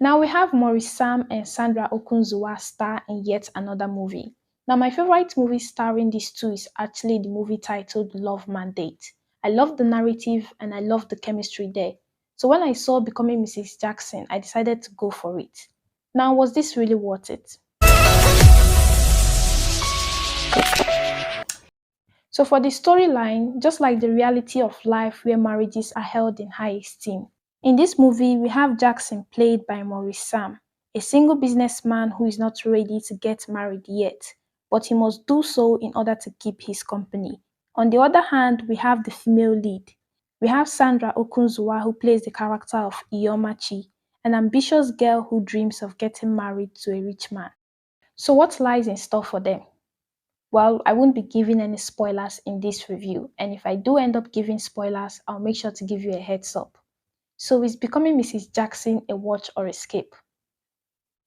Now we have Maurice Sam and Sandra Okunzuwa star in yet another movie. Now my favorite movie starring these two is actually the movie titled Love Mandate. I love the narrative and I love the chemistry there. So when I saw Becoming Mrs. Jackson, I decided to go for it. Now was this really worth it? So for the storyline, just like the reality of life where marriages are held in high esteem, in this movie we have Jackson played by Maurice Sam, a single businessman who is not ready to get married yet, but he must do so in order to keep his company. On the other hand, we have the female lead. We have Sandra Okunzuwa who plays the character of Ihiomachi, an ambitious girl who dreams of getting married to a rich man. So what lies in store for them? Well, I won't be giving any spoilers in this review, and if I do end up giving spoilers, I'll make sure to give you a heads up. So is Becoming Mrs. Jackson a watch or escape?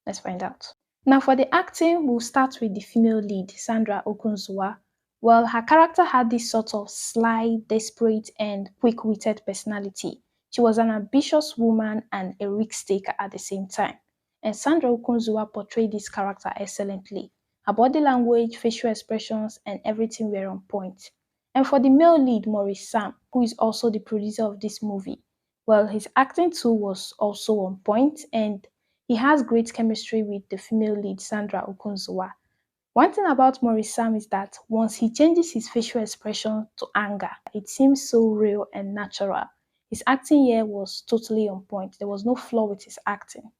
Let's find out. Now for the acting, we'll start with the female lead, Sandra Okunzuwa. Well, her character had this sort of sly, desperate, and quick-witted personality. She was an ambitious woman and a risk-taker at the same time. And Sandra Okunzuwa portrayed this character excellently. Her body language, facial expressions, and everything were on point. And for the male lead, Maurice Sam, who is also the producer of this movie, well, his acting too was also on point, and he has great chemistry with the female lead, Sandra Okunzuwa. One thing about Maurice Sam is that once he changes his facial expression to anger, it seems so real and natural. His acting here was totally on point. There was no flaw with his acting.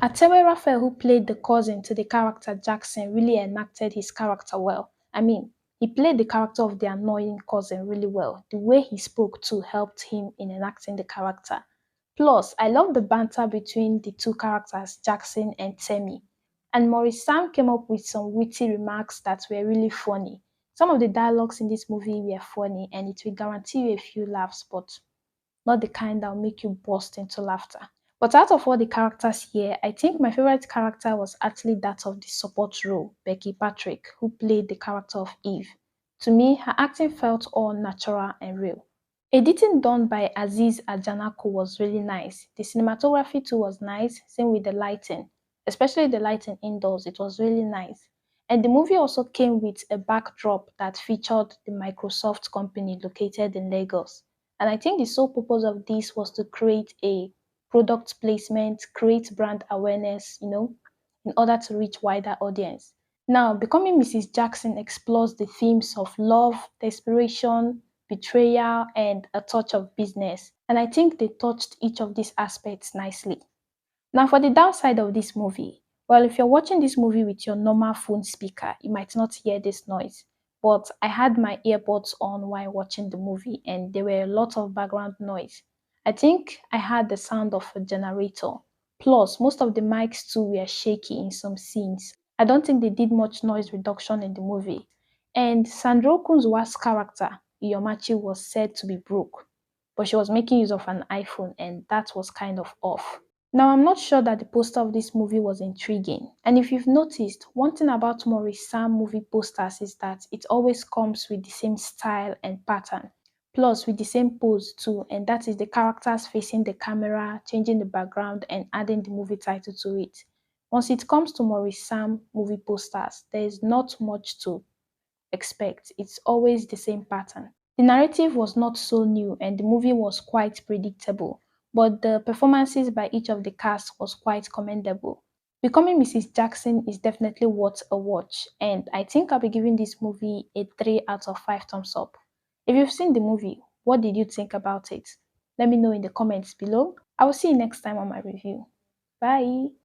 Atewe Rapheal, who played the cousin to the character Jackson, really enacted his character well. I mean, he played the character of the annoying cousin really well. The way he spoke too helped him in enacting the character. Plus, I love the banter between the two characters, Jackson and Temi. And Maurice Sam came up with some witty remarks that were really funny. Some of the dialogues in this movie were funny and it will guarantee you a few laughs, but not the kind that will make you burst into laughter. But out of all the characters here, I think my favorite character was actually that of the support role, Becky Patrick, who played the character of Eve. To me, her acting felt all natural and real. Editing done by Azeez Ajanaku was really nice. The cinematography too was nice, same with the lighting. Especially the lighting indoors, it was really nice. And the movie also came with a backdrop that featured the Microsoft company located in Lagos. And I think the sole purpose of this was to create a product placement, create brand awareness, in order to reach wider audience. Now, Becoming Mrs. Jackson explores the themes of love, desperation, betrayal, and a touch of business. And I think they touched each of these aspects nicely. Now, for the downside of this movie, well, if you're watching this movie with your normal phone speaker, you might not hear this noise. But I had my earbuds on while watching the movie, and there were a lot of background noise. I think I had the sound of a generator. Plus, most of the mics too were shaky in some scenes. I don't think they did much noise reduction in the movie. And Sandra Okunzuwa's character, Ihiomachi, was said to be broke, but she was making use of an iPhone, and that was kind of off. Now, I'm not sure that the poster of this movie was intriguing. And if you've noticed, one thing about Maurice Sam movie posters is that it always comes with the same style and pattern, plus with the same pose too, and that is the characters facing the camera, changing the background, and adding the movie title to it. Once it comes to Maurice Sam movie posters, there is not much to expect. It's always the same pattern. The narrative was not so new and the movie was quite predictable, but the performances by each of the cast was quite commendable. Becoming Mrs. Jackson is definitely worth a watch, and I think I'll be giving this movie a 3 out of 5 thumbs up. If you've seen the movie, what did you think about it? Let me know in the comments below. I will see you next time on my review. Bye!